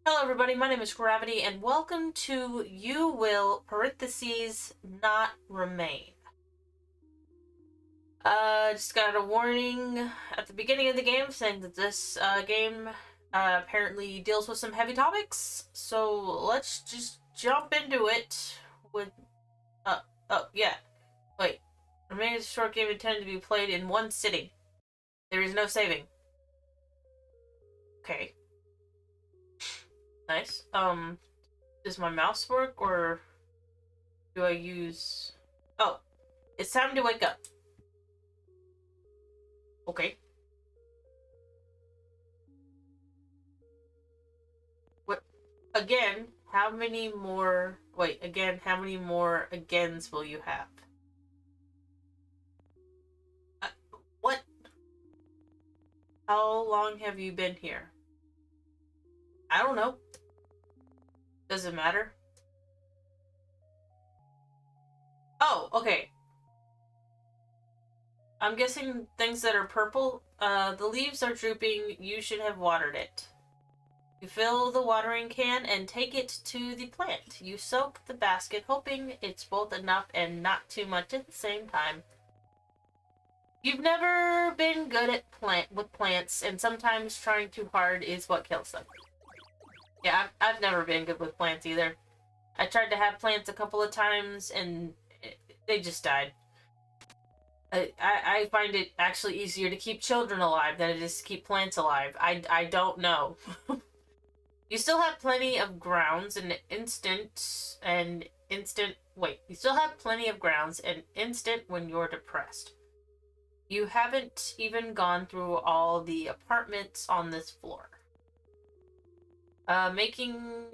Hello everybody, my name is Gravity and welcome to You Will parentheses not remain. Just got a warning at the beginning of the game saying that this game apparently deals with some heavy topics, so let's just jump into it with yeah. Wait. Remain is a short game intended to be played in one sitting. There is no saving. Okay. Nice. Does my mouse work or do I use... Oh, it's time to wake up. Okay. What? Again, how many more... Wait, again, how many more agains will you have? Uh, what? How long have you been here? I don't know. Does it matter? Oh, okay. I'm guessing things that are purple. The leaves are drooping. You should have watered it. You fill the watering can and take it to the plant. You soak the basket, hoping it's both enough and not too much at the same time. You've never been good at plants, and sometimes trying too hard is what kills them. Yeah, I've never been good with plants either. I tried to have plants a couple of times, and they just died. I find it actually easier to keep children alive than it is to keep plants alive. I don't know. You still have plenty of grounds and wait, you still have plenty of grounds and instant when you're depressed. You haven't even gone through all the apartments on this floor. Making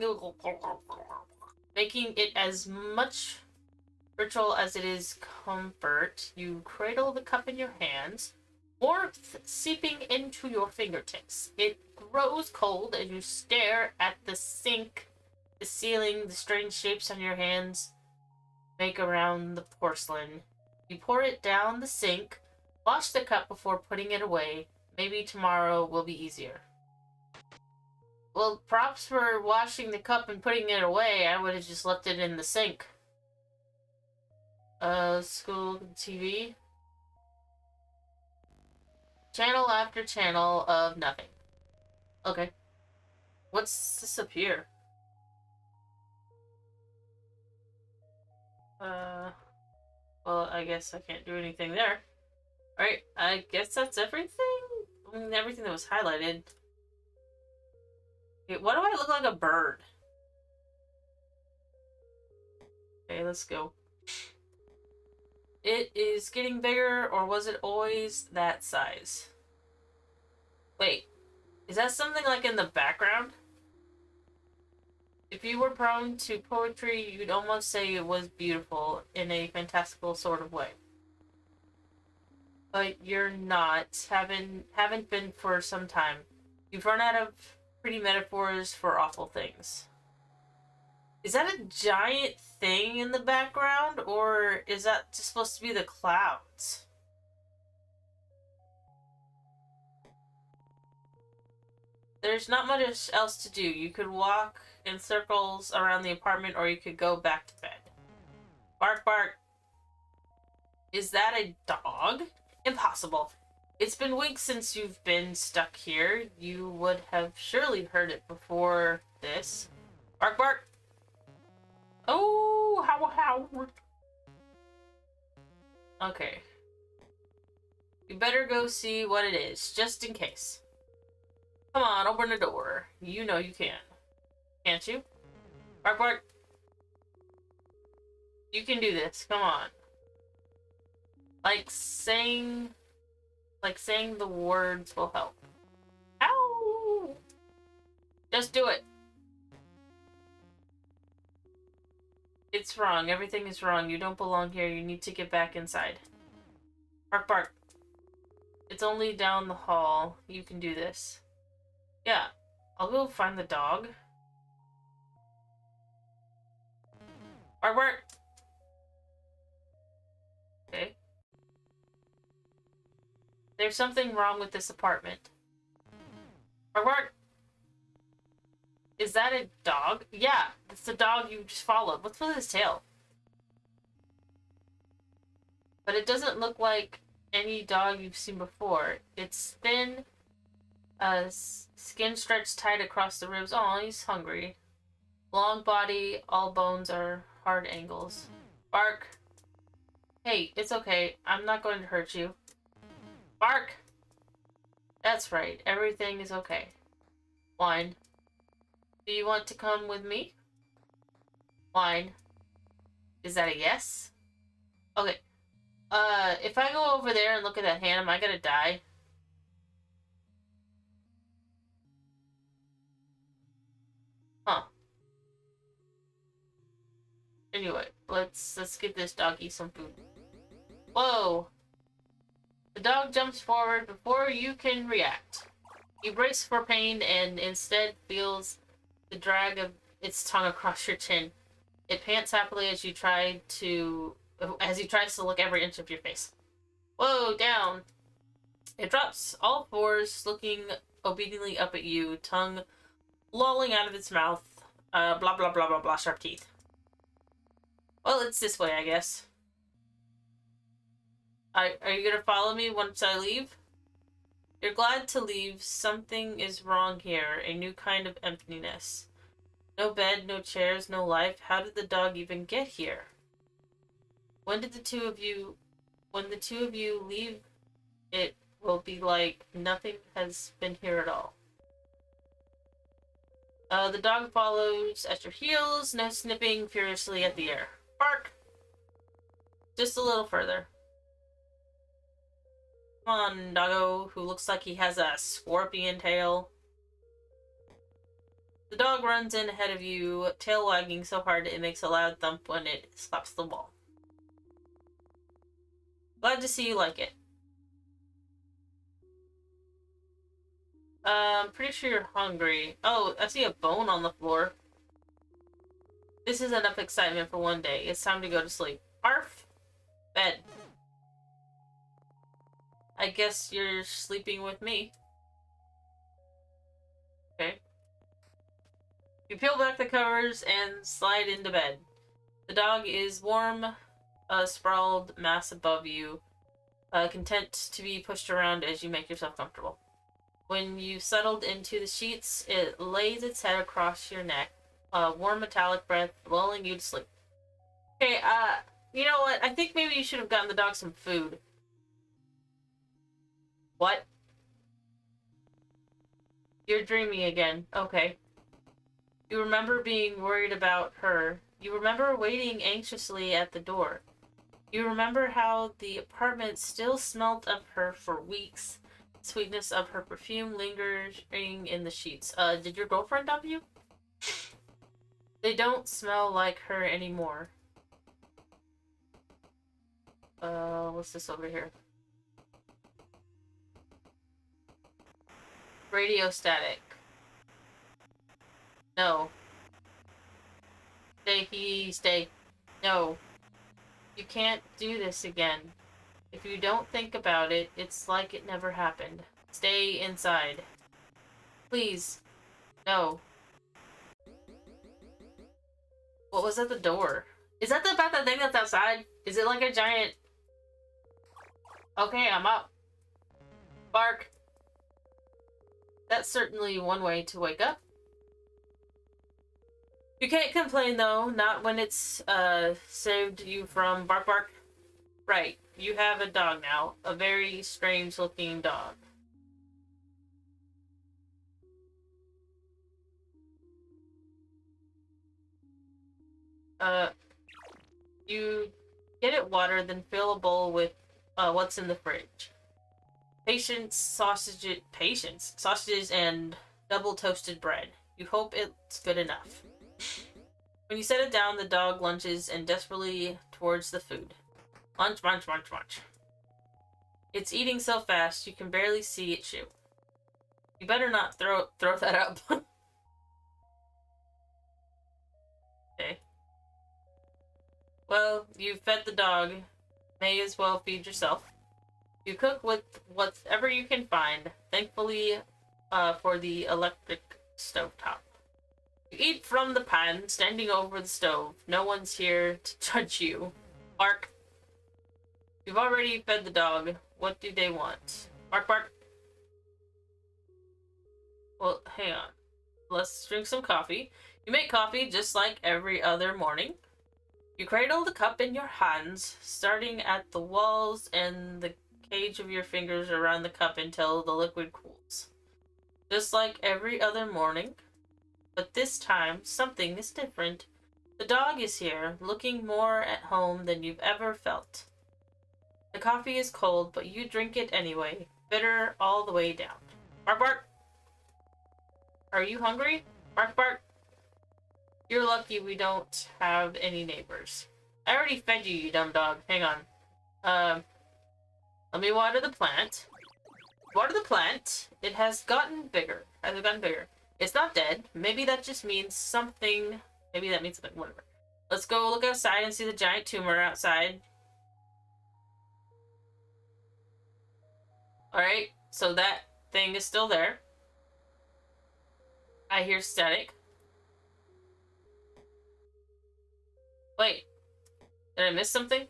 it as much ritual as it is comfort. You cradle the cup in your hands, warmth seeping into your fingertips. It grows cold as you stare at the sink, the ceiling, the strange shapes on your hands make around the porcelain. You pour it down the sink, wash the cup before putting it away. Maybe tomorrow will be easier. Well, props for washing the cup and putting it away. I would have just left it in the sink. School TV. Channel after channel of nothing. Okay. What's this up here? Well, I guess I can't do anything there. Alright, I guess that's everything? I mean, everything that was highlighted. Okay, why do I look like a bird? Okay, let's go. It is getting bigger, or was it always that size? Wait, is that something like in the background? If you were prone to poetry, you'd almost say it was beautiful in a fantastical sort of way. But you're not. Haven't been for some time. You've run out of pretty metaphors for awful things. Is that a giant thing in the background, or is that just supposed to be the clouds? There's not much else to do. You could walk in circles around the apartment, or you could go back to bed. Bark, bark. Is that a dog? Impossible. It's been weeks since you've been stuck here. You would have surely heard it before this. Bark, bark. Oh, how. Okay. You better go see what it is, just in case. Come on, open the door. You know you can. Can't you? Bark, bark. You can do this. Come on. Like saying the words will help. Ow! Just do it. It's wrong. Everything is wrong. You don't belong here. You need to get back inside. Bark, bark. It's only down the hall. You can do this. Yeah. I'll go find the dog. Bark, bark. Okay. There's something wrong with this apartment. Bark, bark. Is that a dog? Yeah, it's the dog you just followed. What's with his tail? But it doesn't look like any dog you've seen before. It's thin, skin stretched tight across the ribs. Oh, he's hungry. Long body, all bones are hard angles. Bark. Hey, it's okay. I'm not going to hurt you. Bark! That's right. Everything is okay. Whine. Do you want to come with me? Whine. Is that a yes? Okay. If I go over there and look at that hand, am I gonna die? Huh. Anyway, let's give this doggy some food. Whoa! The dog jumps forward before you can react. You brace for pain and instead feels the drag of its tongue across your chin. It pants happily as he tries to look every inch of your face. Whoa, down! It drops all fours, looking obediently up at you, tongue lolling out of its mouth. Blah blah blah blah blah, sharp teeth. Well, it's this way, I guess. Are you gonna follow me once I leave? You're glad to leave. Something is wrong here. A new kind of emptiness. No bed, no chairs, no life. How did the dog even get here? When the two of you leave, it will be like nothing has been here at all. The dog follows at your heels, no snipping furiously at the air. Bark! Just a little further. Come on, doggo, who looks like he has a scorpion tail. The dog runs in ahead of you, tail wagging so hard it makes a loud thump when it slaps the wall. Glad to see you like it. I'm pretty sure you're hungry. Oh, I see a bone on the floor. This is enough excitement for one day. It's time to go to sleep. Arf! Bed. I guess you're sleeping with me. Okay. You peel back the covers and slide into bed. The dog is warm, a sprawled mass above you, content to be pushed around as you make yourself comfortable. When you've settled into the sheets, it lays its head across your neck, warm metallic breath lulling you to sleep. Okay, you know what? I think maybe you should have gotten the dog some food. What? You're dreaming again. Okay. You remember being worried about her. You remember waiting anxiously at the door. You remember how the apartment still smelled of her for weeks. The sweetness of her perfume lingering in the sheets. Did your girlfriend dump you? They don't smell like her anymore. What's this over here? Radio static. No. Stay. No. You can't do this again. If you don't think about it, it's like it never happened. Stay inside. Please. No. What was at the door? Is that about that thing that's outside? Is it like a giant... Okay, I'm up. Bark. That's certainly one way to wake up. You can't complain though, not when it's saved you from bark bark. Right, you have a dog now. A very strange looking dog. You get it water, then fill a bowl with what's in the fridge. Sausages and double toasted bread. You hope it's good enough. When you set it down, the dog lunges and desperately towards the food. Munch, munch, munch, munch. It's eating so fast you can barely see it chew. You better not throw that up. Okay. Well, you fed the dog. May as well feed yourself. You cook with whatever you can find, thankfully for the electric stovetop. eat from the pan, standing over the stove. No one's here to judge you. Bark. You've already fed the dog. What do they want? Bark, bark. Well, hang on. Let's drink some coffee. You make coffee just like every other morning. You cradle the cup in your hands, starting at the walls and the cage of your fingers around the cup until the liquid cools. Just like every other morning. But this time, something is different. The dog is here, looking more at home than you've ever felt. The coffee is cold, but you drink it anyway, bitter all the way down. Bark, bark! Are you hungry? Bark, bark! You're lucky we don't have any neighbors. I already fed you, you dumb dog. Hang on. Let me water the plant. Water the plant. It has gotten bigger. It's not dead. Maybe that just means something. Maybe that means something. Whatever. Let's go look outside and see the giant tumor outside. Alright, so that thing is still there. I hear static. Wait. Did I miss something?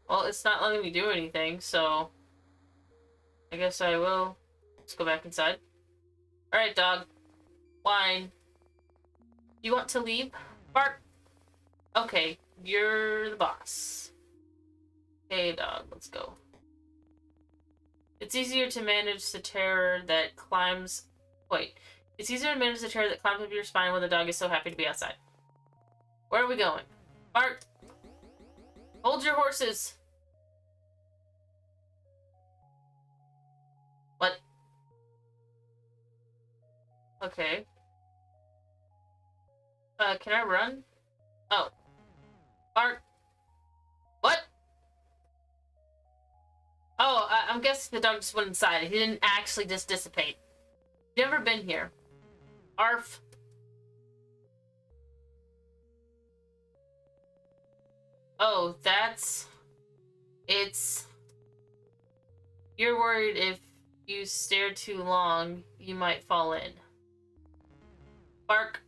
Well, it's not letting me do anything, so I guess I will. Let's go back inside. Alright, dog. Whine. You want to leave? Bark. Okay, you're the boss. Hey, dog, let's go. It's easier to manage the terror that climbs... Wait. It's easier to manage the terror that climbs up your spine when the dog is so happy to be outside. Where are we going? Bark! Hold your horses! What? Okay. Can I run? Oh. Bark! What? Oh, I'm guessing the dog just went inside. He didn't actually just dissipate. Never been here. Arf. Oh, that's... It's... You're worried if you stare too long, you might fall in. Bark.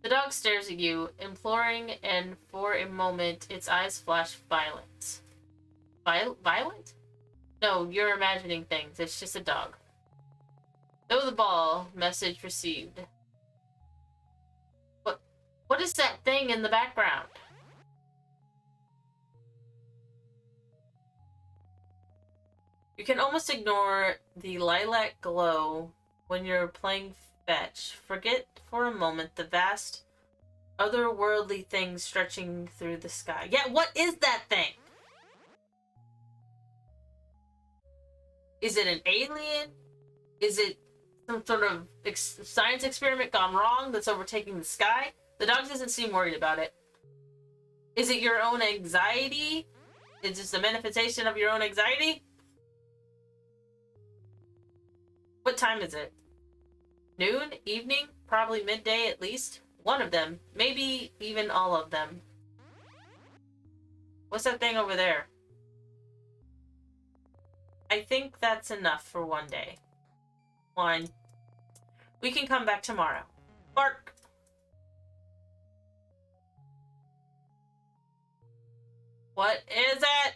The dog stares at you, imploring, and for a moment, its eyes flash violence. Violent? No, you're imagining things. It's just a dog. Throw the ball. Message received. What is that thing in the background? You can almost ignore the lilac glow when you're playing fetch. Forget for a moment the vast, otherworldly thing stretching through the sky. Yeah, what is that thing? Is it an alien? Is it some sort of science experiment gone wrong that's overtaking the sky? The dog doesn't seem worried about it. Is it your own anxiety? Is this a manifestation of your own anxiety? What time is it? Noon? Evening? Probably midday at least. One of them. Maybe even all of them. What's that thing over there? I think that's enough for one day. One. We can come back tomorrow. Bark! What is it?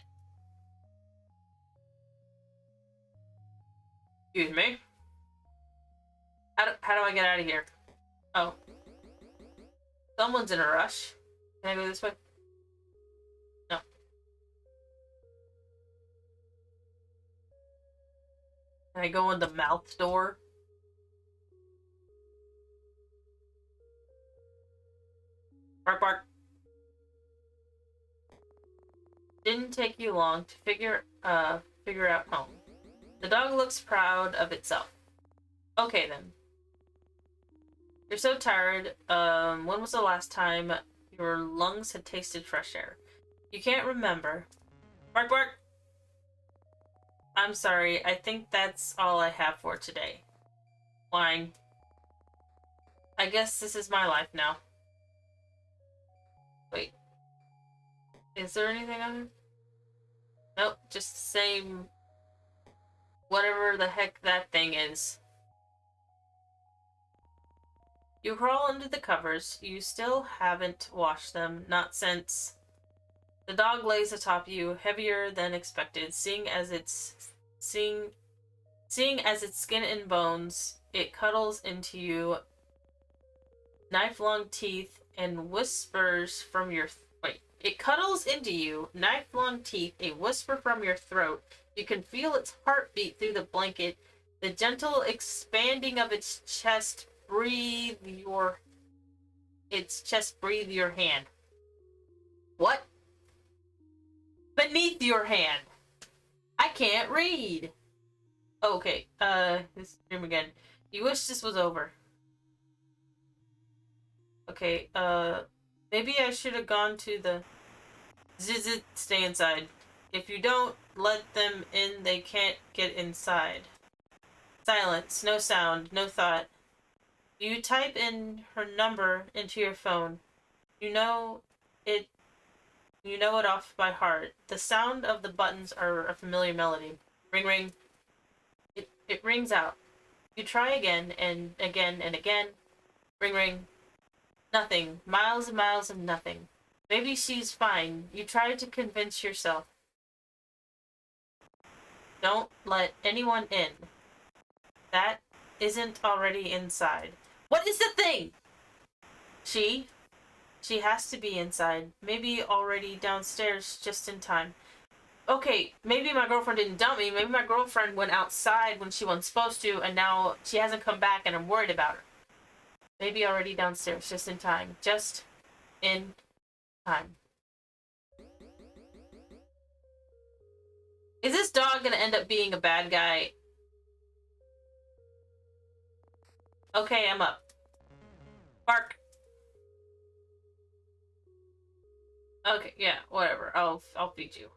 Excuse me. How do I get out of here? Oh. Someone's in a rush. Can I go this way? No. Can I go in the mouth door? Bark, bark. Didn't take you long to figure out home. The dog looks proud of itself. Okay then. You're so tired. When was the last time your lungs had tasted fresh air? You can't remember. Bark, bark. I'm sorry. I think that's all I have for today. Whine. I guess this is my life now. Wait. Is there anything on here? Nope, just the same whatever the heck that thing is. You crawl under the covers. You still haven't washed them, not since. The dog lays atop you, heavier than expected, seeing as its skin and bones, it cuddles into you, knife-long teeth, and whispers from your it cuddles into you, knife-long teeth, a whisper from your throat. You can feel its heartbeat through the blanket, the gentle expanding of its chest breathe your hand. What? Beneath your hand. I can't read. Okay, this dream again. You wish this was over. Okay, maybe I should have gone to the Zizit. Stay inside. If you don't let them in, they can't get inside. Silence, no sound, no thought. You type in her number into your phone. You know it off by heart. The sound of the buttons are a familiar melody. Ring ring. It rings out. You try again and again and again. Ring ring. Nothing. Miles and miles of nothing. Maybe she's fine. You try to convince yourself. Don't let anyone in. That isn't already inside. What is the thing? She has to be inside. Maybe already downstairs just in time. Okay, maybe my girlfriend didn't dump me. Maybe my girlfriend went outside when she wasn't supposed to, and now she hasn't come back and I'm worried about her. Maybe already downstairs just in time. Just in time. Is this dog gonna end up being a bad guy? Okay, I'm up. Bark. Okay, yeah, whatever. I'll feed you.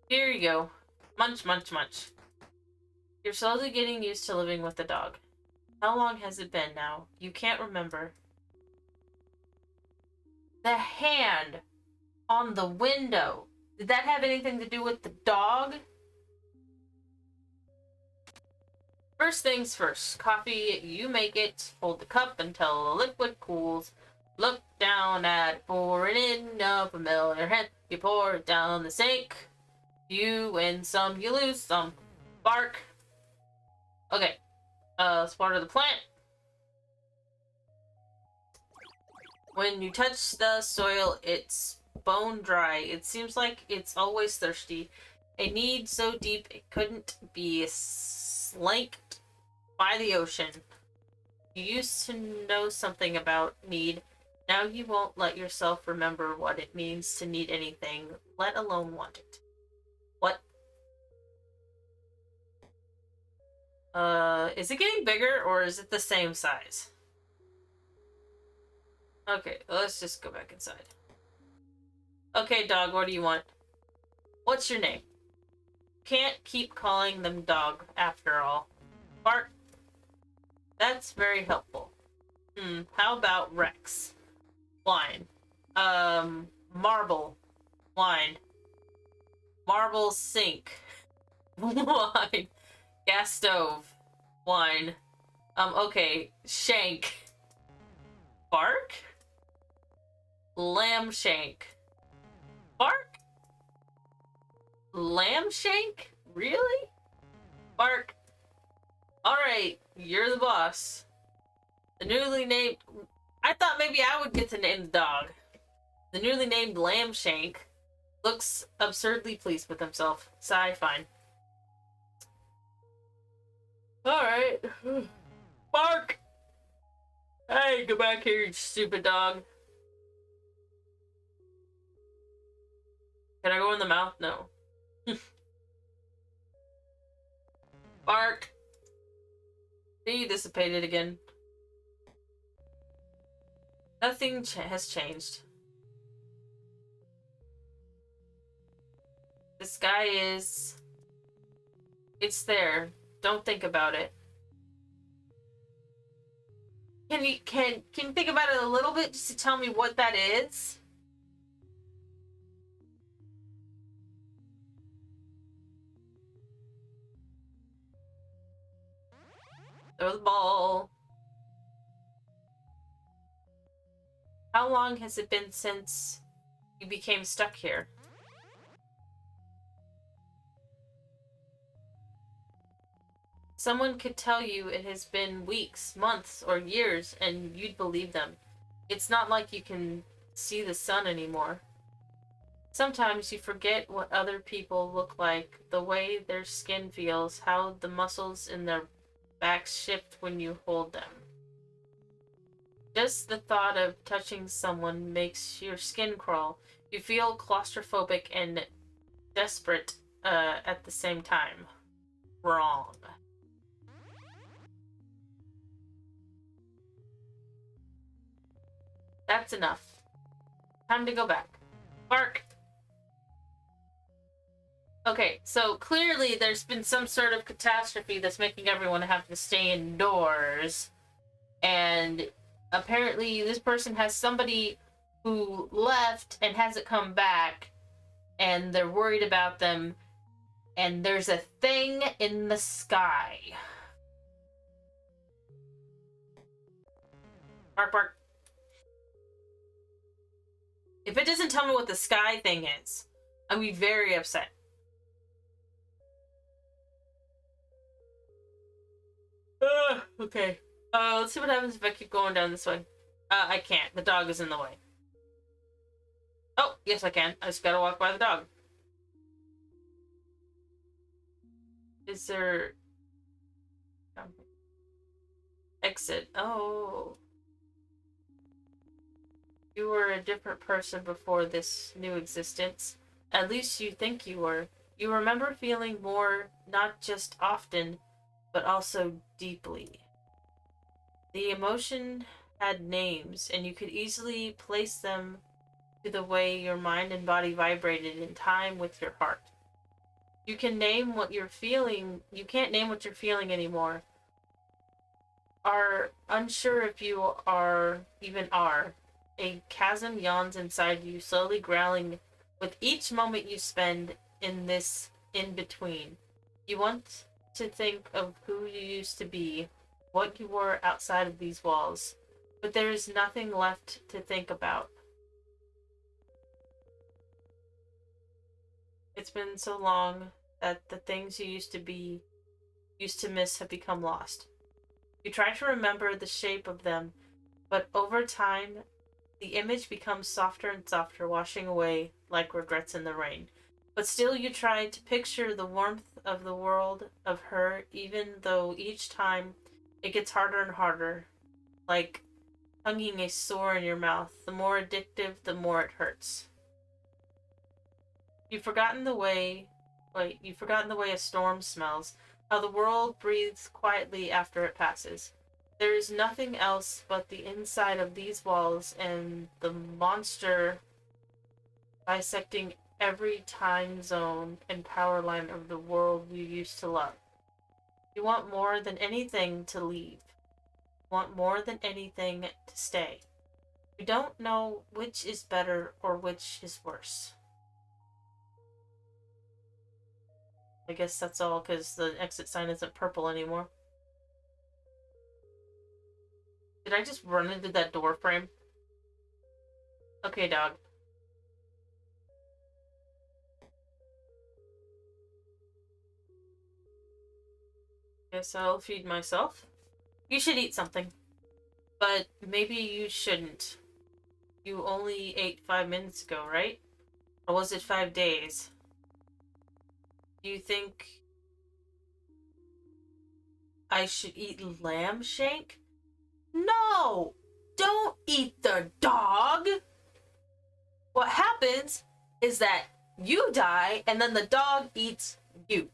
Here you go. Munch, munch, munch. You're slowly getting used to living with the dog. How long has it been now? You can't remember. The hand on the window. Did that have anything to do with the dog? First things first. Coffee, you make it. Hold the cup until the liquid cools. Look down at it, pour it in a familiar hand. You pour it down the sink. You win some, you lose some. Bark. Okay. It's part of the plant. When you touch the soil, it's bone dry. It seems like it's always thirsty. A need so deep it couldn't be slanked by the ocean. You used to know something about need. Now you won't let yourself remember what it means to need anything, let alone want it. What? Is it getting bigger or is it the same size? Okay, let's just go back inside. Okay, dog, what do you want? What's your name? Can't keep calling them dog after all. Bark. That's very helpful. How about Rex? Wine. Marble. Wine. Marble sink. Wine. Gas stove. Wine. Okay. Shank. Bark? Lamb shank. Bark? Lamb shank? Really? Bark. Alright, you're the boss. The newly named... I thought maybe I would get to name the dog. The newly named Lamb Shank looks absurdly pleased with himself. Sigh, fine. Alright. Bark! Hey, go back here, you stupid dog. Can I go in the mouth? No. Bark! He dissipated again. Nothing has changed. The sky is... It's there. Don't think about it. Can you think about it a little bit just to tell me what that is? Throw the ball. How long has it been since you became stuck here? Someone could tell you it has been weeks, months, or years, and you'd believe them. It's not like you can see the sun anymore. Sometimes you forget what other people look like, the way their skin feels, how the muscles in their backs shift when you hold them. Just the thought of touching someone makes your skin crawl. You feel claustrophobic and desperate at the same time. Wrong. That's enough. Time to go back. Bark! Okay, so clearly there's been some sort of catastrophe that's making everyone have to stay indoors. And apparently this person has somebody who left and hasn't come back, and they're worried about them, and there's a thing in the sky. Bark, bark. If it doesn't tell me what the sky thing is, I'll be very upset. Okay. Let's see what happens if I keep going down this way. I can't. The dog is in the way. Oh, yes I can. I just gotta walk by the dog. Is there... Exit. Oh. You were a different person before this new existence. At least you think you were. You remember feeling more, not just often, but also deeply. The emotion had names, and you could easily place them to the way your mind and body vibrated in time with your heart. You can name what you're feeling. You can't name what you're feeling anymore. Are unsure if you even are. A chasm yawns inside you, slowly growling with each moment you spend in this in-between. You want to think of who you used to be, what you were outside of these walls, but there is nothing left to think about. It's been so long that the things you used to miss have become lost. You try to remember the shape of them, but over time, the image becomes softer and softer, washing away like regrets in the rain. But still you try to picture the warmth of the world of her, even though each time it gets harder and harder, like hugging a sore in your mouth. The more addictive, the more it hurts. You've forgotten the way a storm smells, how the world breathes quietly after it passes. There is nothing else but the inside of these walls and the monster bisecting every time zone and power line of the world you used to love. You want more than anything to leave. You want more than anything to stay. You don't know which is better or which is worse. I guess that's all because the exit sign isn't purple anymore. Did I just run into that door frame? Okay, dog. Guess I'll feed myself. You should eat something. But maybe you shouldn't. You only ate 5 minutes ago, right? Or was it 5 days? Do you think I should eat lamb shank? No! Don't eat the dog! What happens is that you die and then the dog eats you.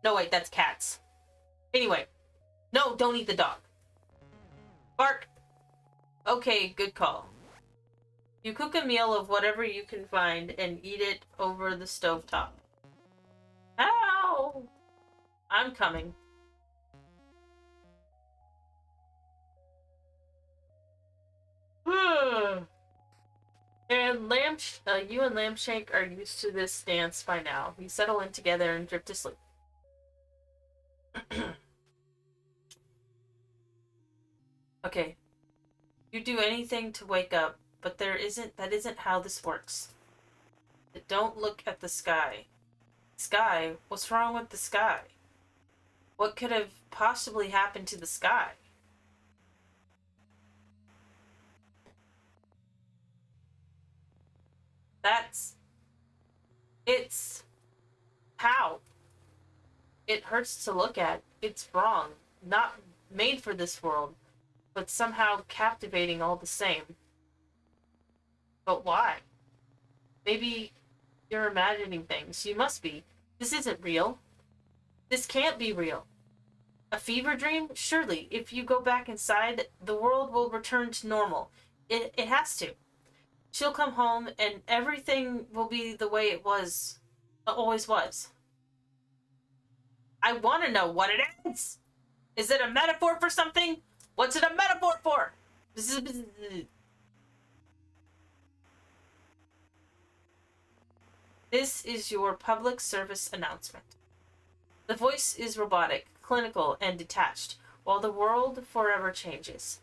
No, wait, that's cats. Anyway, no, don't eat the dog. Bark. Okay, good call. You cook a meal of whatever you can find and eat it over the stovetop. Ow! I'm coming. And you and Lambshank are used to this dance by now. You settle in together and drift to sleep. Okay. You do anything to wake up, but that isn't how this works. Don't look at the sky. Sky? What's wrong with the sky? What could have possibly happened to the sky? That's... It's... How? It hurts to look at. It's wrong. Not made for this world, but somehow captivating all the same. But why? Maybe you're imagining things. You must be. This isn't real. This can't be real. A fever dream? Surely, if you go back inside, the world will return to normal. It has to. She'll come home and everything will be the way it was, always was. I want to know what it is. Is it a metaphor for something? What's it a metaphor for? This is your public service announcement. The voice is robotic, clinical, and detached, while the world forever changes.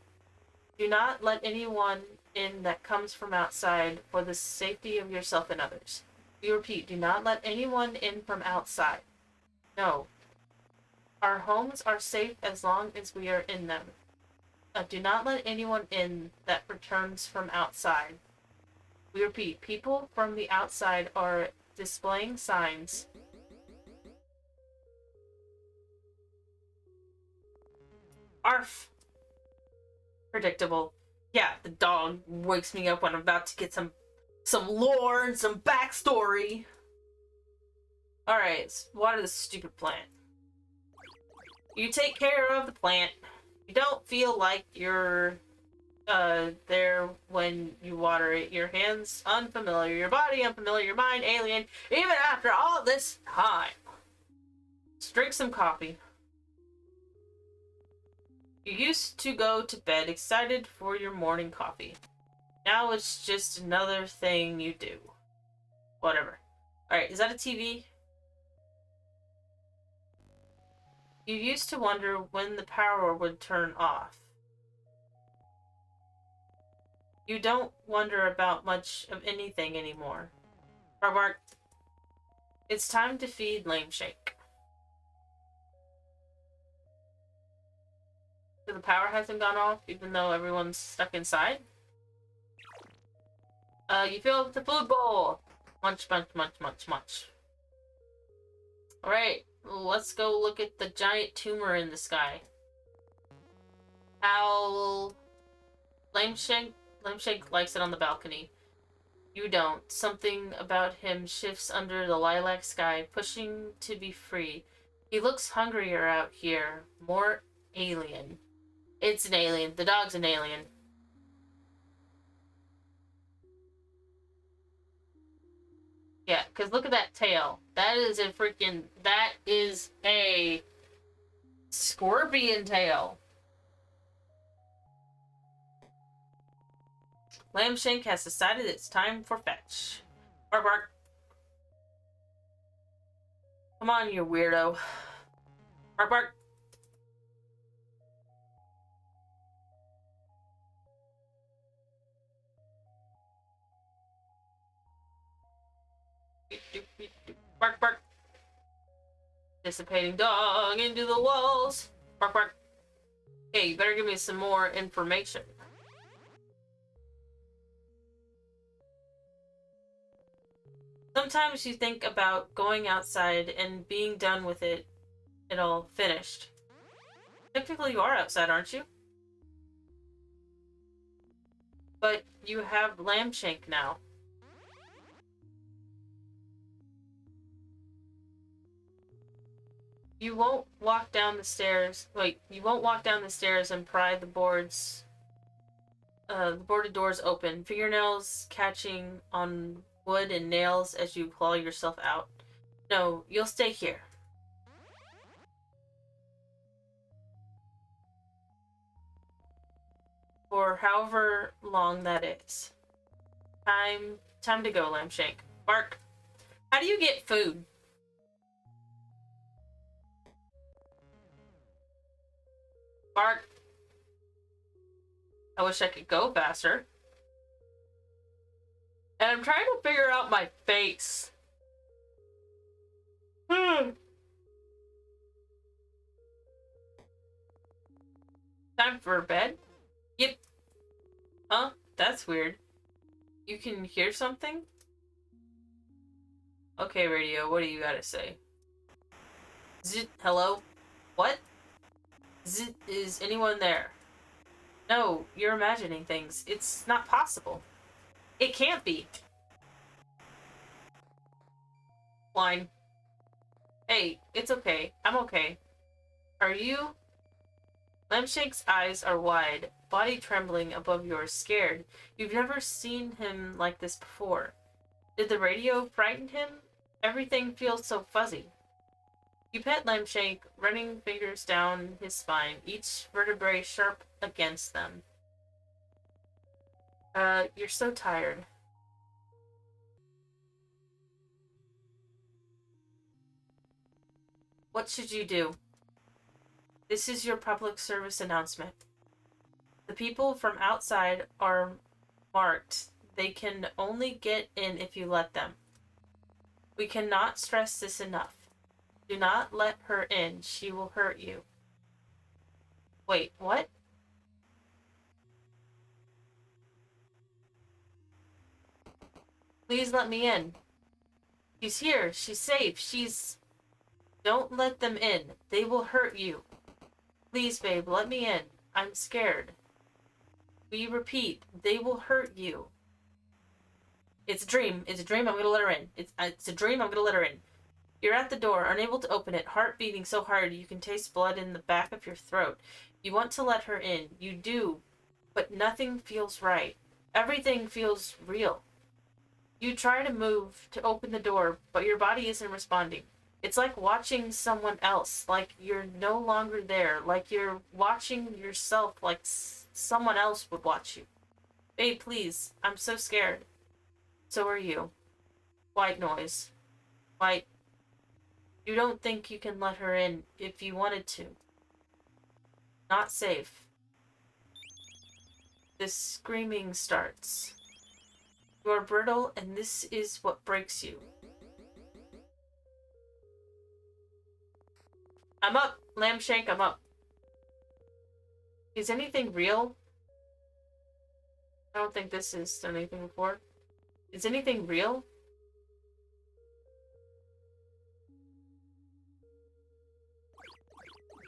Do not let anyone in that comes from outside for the safety of yourself and others. We repeat, do not let anyone in from outside. No. Our homes are safe as long as we are in them. Do not let anyone in that returns from outside. We repeat, people from the outside are displaying signs. Arf! Predictable. Yeah, the dog wakes me up when I'm about to get some lore and some backstory. Alright, let's water this stupid plant. You take care of the plant. You don't feel like you're there when you water it. Your hands unfamiliar, your body unfamiliar, your mind alien, even after all this time. Let's drink some coffee. You used to go to bed excited for your morning coffee. Now it's just another thing you do. Whatever. Alright, is that a TV? You used to wonder when the power would turn off. You don't wonder about much of anything anymore. Bark, bark. It's time to feed Lame Shake. So the power hasn't gone off, even though everyone's stuck inside? You fill up the food bowl! Munch, munch, munch, munch, munch. Alright, let's go look at the giant tumor in the sky. Owl... Lameshake likes it on the balcony. You don't. Something about him shifts under the lilac sky, pushing to be free. He looks hungrier out here. More alien. It's an alien. The dog's an alien. Yeah, because look at that tail. That is a scorpion tail. Lamshank has decided it's time for fetch. Bark, bark. Come on, you weirdo. Bark, bark. Bark, bark. Dissipating dog into the walls. Bark, bark. Hey, you better give me some more information. Sometimes you think about going outside and being done with it all finished. Technically you are outside, aren't you? But you have Lamshank now. You won't walk down the stairs. Wait, you won't walk down the stairs and pry the boards. The boarded doors open, fingernails catching on wood and nails as you claw yourself out. No, you'll stay here. For however long that is. Time to go, Lamshank. Bark. How do you get food? Bark. I wish I could go faster. And I'm trying to figure out my face. Time for bed? Yep. Huh? That's weird. You can hear something? Okay, radio, what do you gotta say? Zit, hello? What? Zit, is anyone there? No, you're imagining things. It's not possible. It can't be. Line. Hey, it's okay. I'm okay. Are you? Lamshank's eyes are wide, body trembling above yours, scared. You've never seen him like this before. Did the radio frighten him? Everything feels so fuzzy. You pet Lamshank, running fingers down his spine, each vertebrae sharp against them. You're so tired. What should you do? This is your public service announcement. The people from outside are marked. They can only get in if you let them. We cannot stress this enough. Do not let her in. She will hurt you. Wait, what? Please let me in. She's here. She's safe. She's... Don't let them in. They will hurt you. Please, babe, let me in. I'm scared. We repeat, they will hurt you. It's a dream. It's a dream. I'm gonna let her in. It's a dream. I'm gonna let her in. You're at the door, unable to open it, heart beating so hard you can taste blood in the back of your throat. You want to let her in. You do, but nothing feels right. Everything feels real. You try to move to open the door, but your body isn't responding. It's like watching someone else, like you're no longer there, like you're watching yourself like someone else would watch you. Babe, please, I'm so scared. So are you. White noise. White. You don't think you can let her in if you wanted to. Not safe. The screaming starts. You are brittle, and this is what breaks you. I'm up, Lamshank, I'm up. Is anything real? I don't think this has done anything before. Is anything real?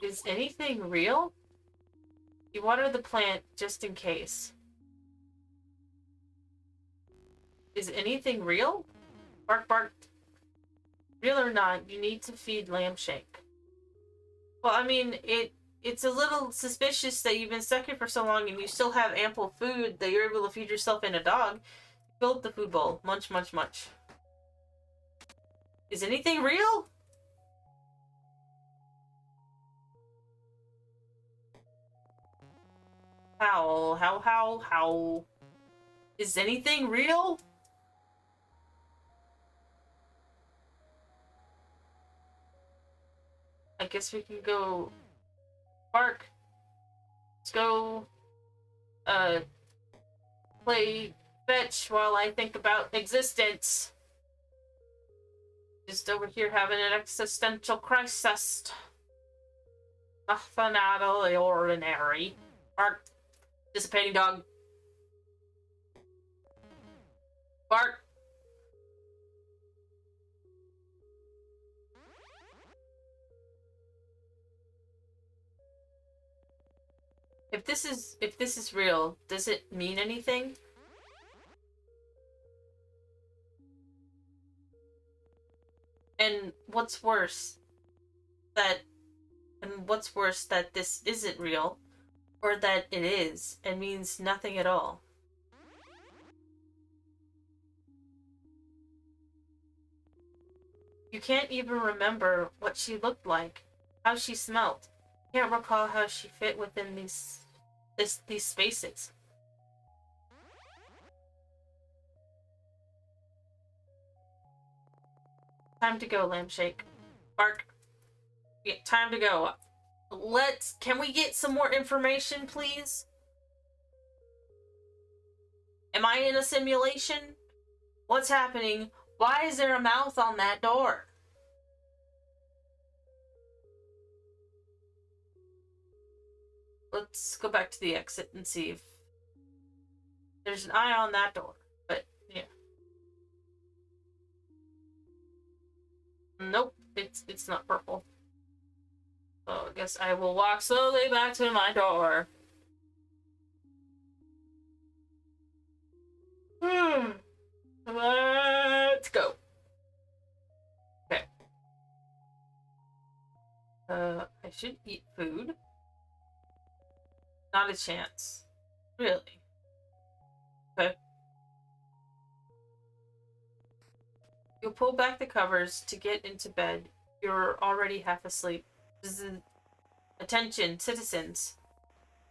Is anything real? You water the plant just in case. Is anything real? Bark, bark. Real or not, you need to feed Lamshank. Well, I mean, it's a little suspicious that you've been stuck here for so long and you still have ample food that you're able to feed yourself and a dog. Fill up the food bowl. Munch, munch, munch. Is anything real? Howl, howl, howl, howl. Is anything real? I guess we can go... Bark. Let's go... play fetch while I think about existence. Just over here having an existential crisis. Nothing out of the ordinary. Bark. Dissipating dog. Bark. If this is real, does it mean anything? And what's worse that this isn't real, or that it is and means nothing at all? You can't even remember what she looked like, how she smelled. You can't recall how she fit within these spaces. Time to go, Lamshank. Bark. Yeah, time to go. Can we get some more information, please? Am I in a simulation? What's happening? Why is there a mouth on that door? Let's go back to the exit and see if there's an eye on that door. But, yeah. Nope, it's not purple. So I guess I will walk slowly back to my door. Let's go. Okay. I should eat food. Not a chance. Really? Okay. You pull back the covers to get into bed. You're already half asleep. Attention, citizens.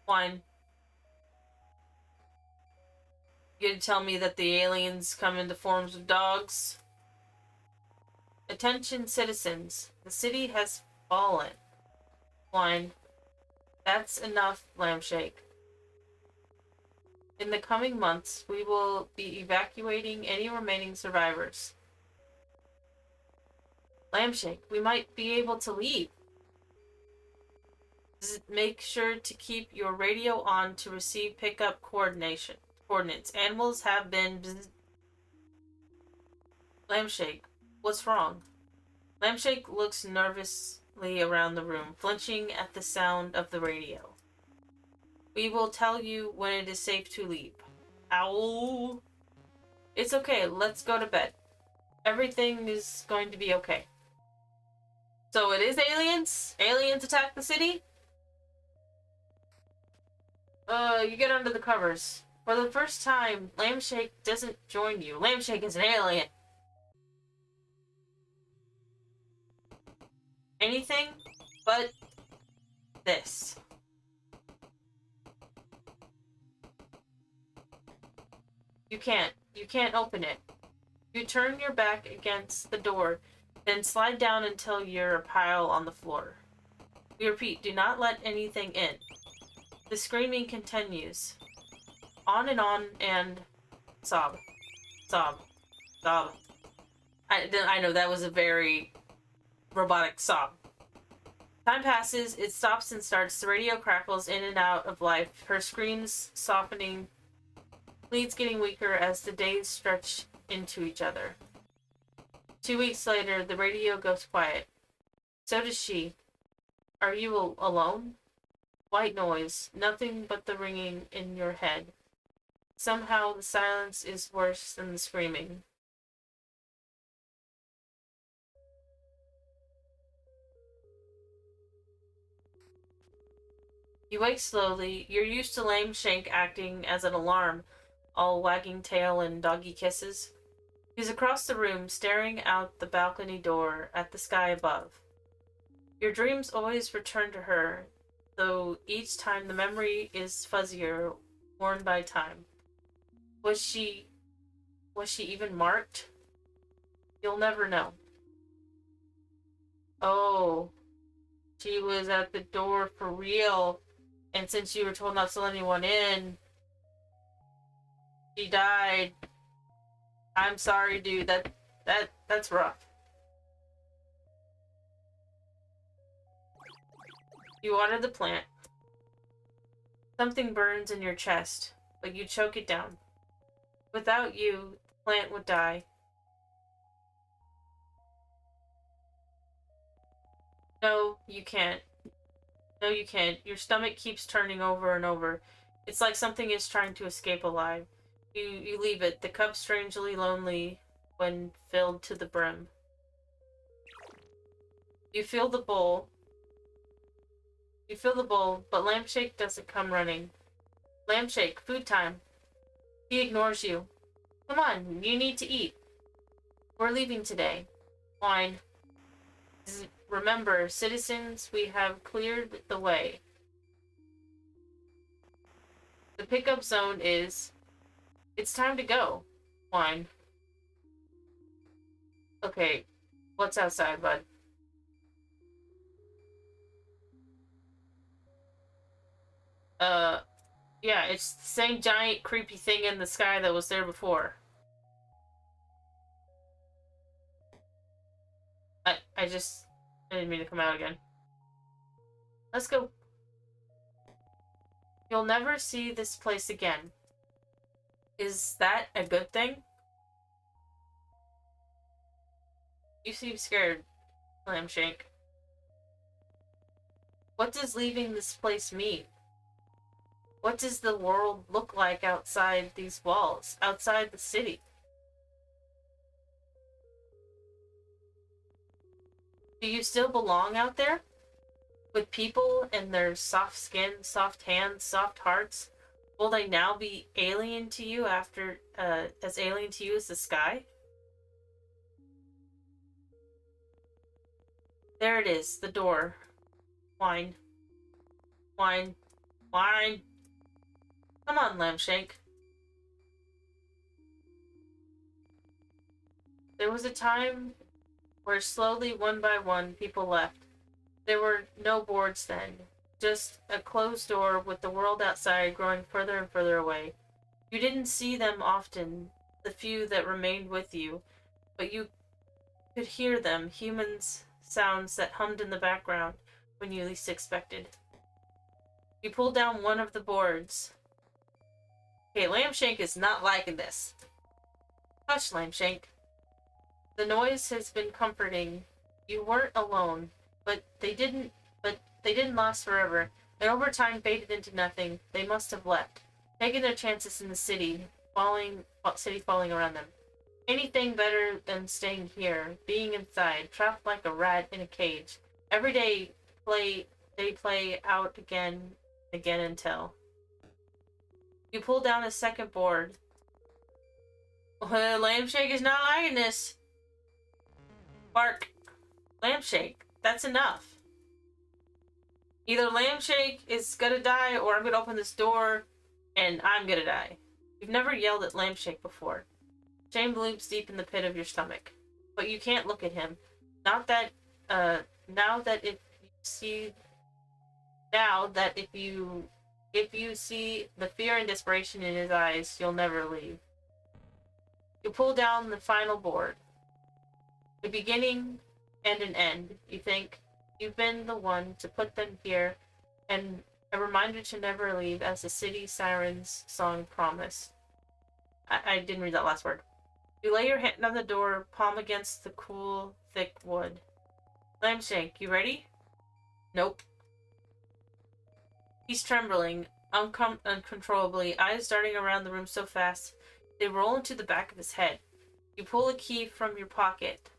One. You gonna tell me that the aliens come in the forms of dogs? Attention, citizens. The city has fallen. One. That's enough, Lambshake. In the coming months, we will be evacuating any remaining survivors. Lambshake, we might be able to leave. Make sure to keep your radio on to receive pickup coordinates. Animals have been... Lambshake, what's wrong? Lambshake looks nervously around the room, flinching at the sound of the radio. We will tell you when it is safe to leave. Ow! It's okay, let's go to bed. Everything is going to be okay. So it is aliens? Aliens attack the city? You get under the covers. For the first time, Lambshake doesn't join you. Lambshake is an alien. Anything but this. You can't open it. You turn your back against the door, then slide down until you're a pile on the floor. We repeat, do not let anything in. The screaming continues. On, and sob. Sob. Sob. I know that was a very robotic sob. Time passes, it stops and starts. The radio crackles in and out of life, her screams softening, leads getting weaker as the days stretch into each other. 2 weeks later, the radio goes quiet. So does she. Are you alone? White noise, nothing but the ringing in your head. Somehow the silence is worse than the screaming. You wake slowly. You're used to Lambshake acting as an alarm, all wagging tail and doggy kisses. He's across the room, staring out the balcony door at the sky above. Your dreams always return to her, though each time the memory is fuzzier, worn by time. Was she even marked? You'll never know. Oh, she was at the door for real, and since you were told not to let anyone in, she died. I'm sorry, dude. That's rough. You water the plant. Something burns in your chest, but you choke it down. Without you, the plant would die. No, you can't. No, you can't. Your stomach keeps turning over and over. It's like something is trying to escape alive. You leave it, the cup strangely lonely when filled to the brim. You fill the bowl. You fill the bowl, but Lambshake doesn't come running. Lambshake, food time. He ignores you. Come on, you need to eat. We're leaving today. Wine. Remember, citizens, we have cleared the way. The pickup zone is... It's time to go. Wine. Okay, what's outside, bud? Yeah, it's the same giant creepy thing in the sky that was there before. I didn't mean to come out again. Let's go. You'll never see this place again. Is that a good thing? You seem scared, Lambshank. What does leaving this place mean? What does the world look like outside these walls, outside the city? Do you still belong out there? With people and their soft skin, soft hands, soft hearts? Will they now be alien to you after, as alien to you as the sky? There it is, the door. Wine. Wine. Wine. Come on, Lambshank. There was a time where slowly, one by one, people left. There were no boards then, just a closed door with the world outside growing further and further away. You didn't see them often, the few that remained with you, but you could hear them, humans' sounds that hummed in the background when you least expected. You pulled down one of the boards. Okay, Lambshank is not liking this. Hush, Lambshank. The noise has been comforting. You weren't alone, but they didn't last forever, and over time faded into nothing. They must have left, taking their chances in the city, falling around them. Anything better than staying here, being inside, trapped like a rat in a cage. Every day they play out again until you pull down a second board. Lambshank is not liking this. Bark. Lambshank, that's enough. Either Lambshank is gonna die or I'm gonna open this door and I'm gonna die. You've never yelled at Lambshank before. Shame loops deep in the pit of your stomach. But you can't look at him. Not that, now that if you see the fear and desperation in his eyes, you'll never leave. You pull down the final board. A beginning and an end. You think you've been the one to put them here, and a reminder to never leave, as the city siren's song promised. I didn't read that last word. You lay your hand on the door, palm against the cool, thick wood. Lambshank, you ready? Nope. He's trembling, uncontrollably, eyes darting around the room so fast they roll into the back of his head. You pull a key from your pocket,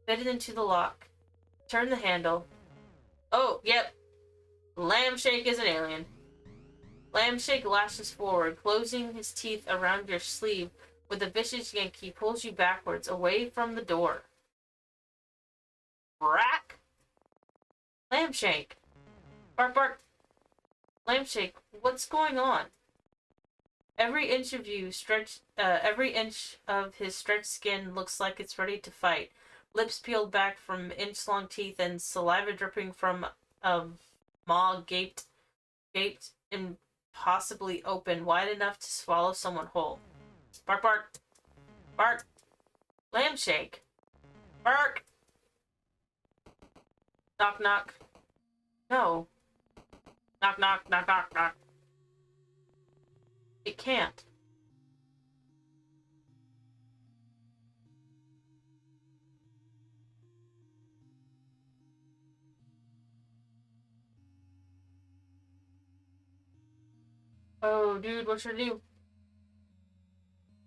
fit it into the lock, turn the handle. Oh, yep. Lambshank is an alien. Lambshank lashes forward, closing his teeth around your sleeve with a vicious yank. He pulls you backwards, away from the door. Brack! Lambshank! Bark, bark! Lambshank, what's going on? Every inch of his stretched skin looks like it's ready to fight. Lips peeled back from inch-long teeth and saliva dripping from a maw gaped and possibly open, wide enough to swallow someone whole. Bark, bark! Bark! Lambshank! Bark! Knock, knock. No. Knock, knock, knock, knock, knock. It can't. Oh, dude, what should I do?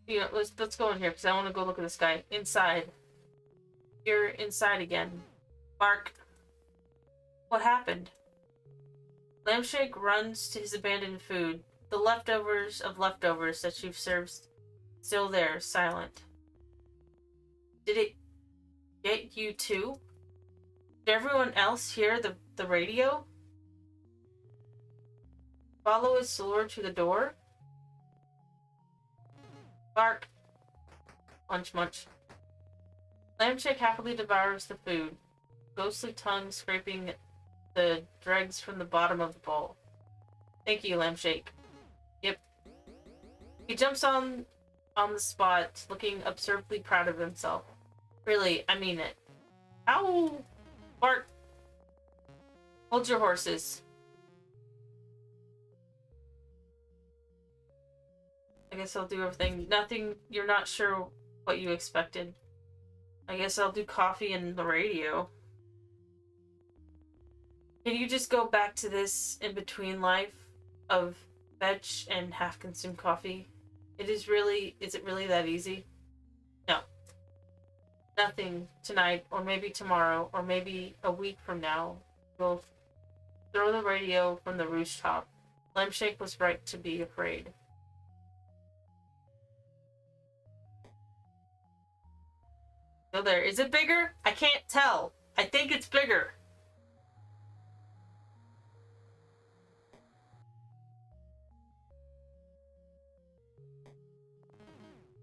Yeah, let's go in here because I want to go look at this guy inside. You're inside again. Bark. What happened? Lambshank runs to his abandoned food. The leftovers of leftovers that you've served, still there, silent. Did it get you too? Did everyone else hear the radio? Follow his sword to the door? Bark. Munch, munch. Lambshank happily devours the food, ghostly tongue scraping the dregs from the bottom of the bowl. Thank you, Lampshake. Yep. He jumps on the spot, looking absurdly proud of himself. Really, I mean it. Ow! Bart! Hold your horses. I guess I'll do everything. Nothing, you're not sure what you expected. I guess I'll do coffee and the radio. Can you just go back to this in-between life of fetch and half-consumed coffee? Is it really that easy? No. Nothing tonight, or maybe tomorrow, or maybe a week from now. We'll throw the radio from the rooftop. Lampshake was right to be afraid. So there. Is it bigger? I can't tell. I think it's bigger.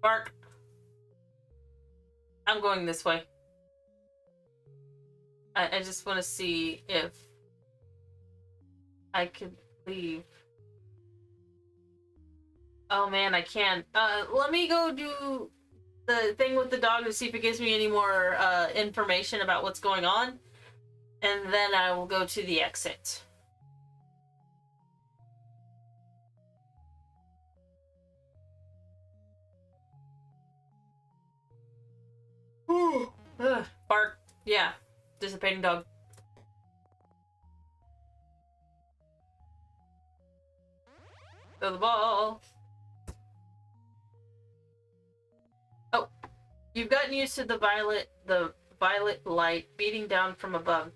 Bark. I'm going this way. I just want to see if I could leave. Oh man, I can't. Let me go do the thing with the dog to see if it gives me any more information about what's going on. And then I will go to the exit. Bark. Yeah. Dissipating dog. Throw the ball. Oh. You've gotten used to the violet light beating down from above.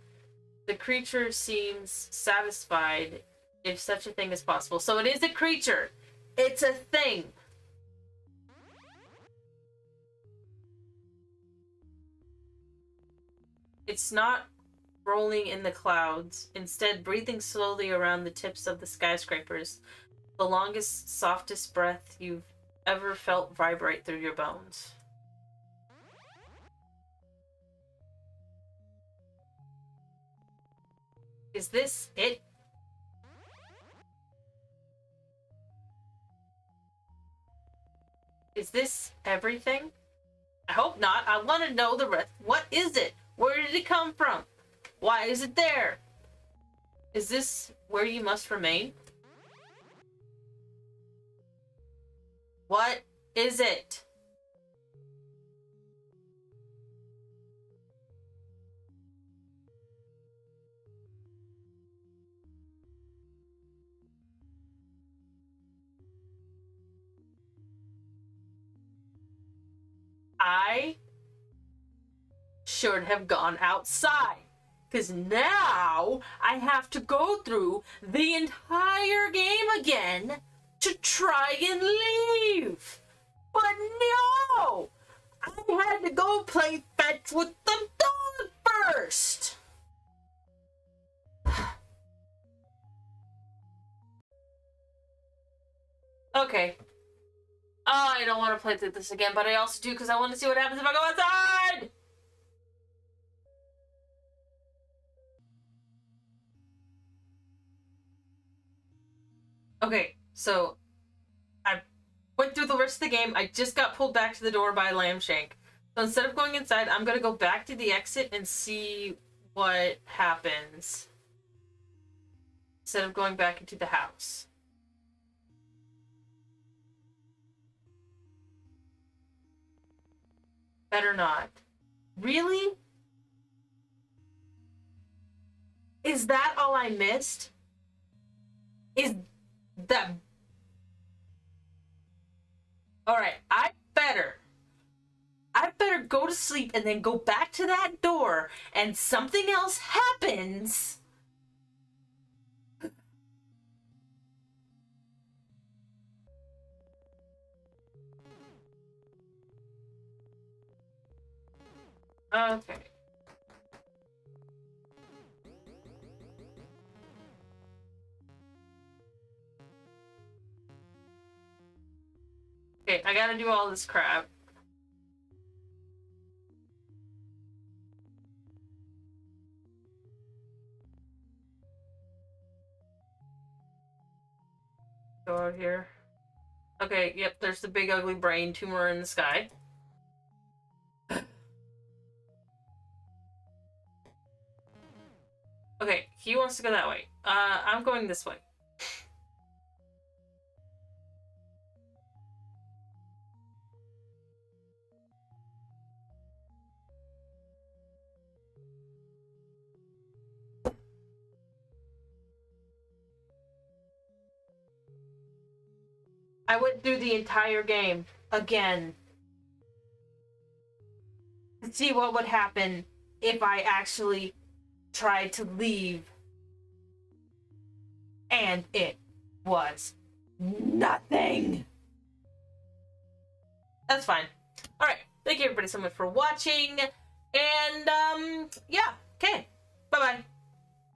The creature seems satisfied, if such a thing is possible. So it is a creature. It's a thing. It's not rolling in the clouds, instead breathing slowly around the tips of the skyscrapers, the longest, softest breath you've ever felt vibrate through your bones. Is this it? Is this everything? I hope not. I want to know the rest. What is it? Where did it come from? Why is it there? Is this where you must remain? What is it? I should have gone outside. Because now I have to go through the entire game again to try and leave. But no! I had to go play fetch with the dog first. Okay. I don't want to play through this again, but I also do because I want to see what happens if I go outside! Okay, so I went through the rest of the game. I just got pulled back to the door by Lampshake. So instead of going inside, I'm gonna go back to the exit and see what happens. Instead of going back into the house. Better not. Really? Is that all I missed? Is that... Alright, I better go to sleep and then go back to that door and something else happens. Okay. Okay, I gotta do all this crap. Go out here. Okay, yep, there's the big ugly brain tumor in the sky. Okay, he wants to go that way. I'm going this way. I went through the entire game again to see what would happen if I actually tried to leave. And it was nothing. That's fine. Alright, thank you everybody so much for watching. And, yeah, okay.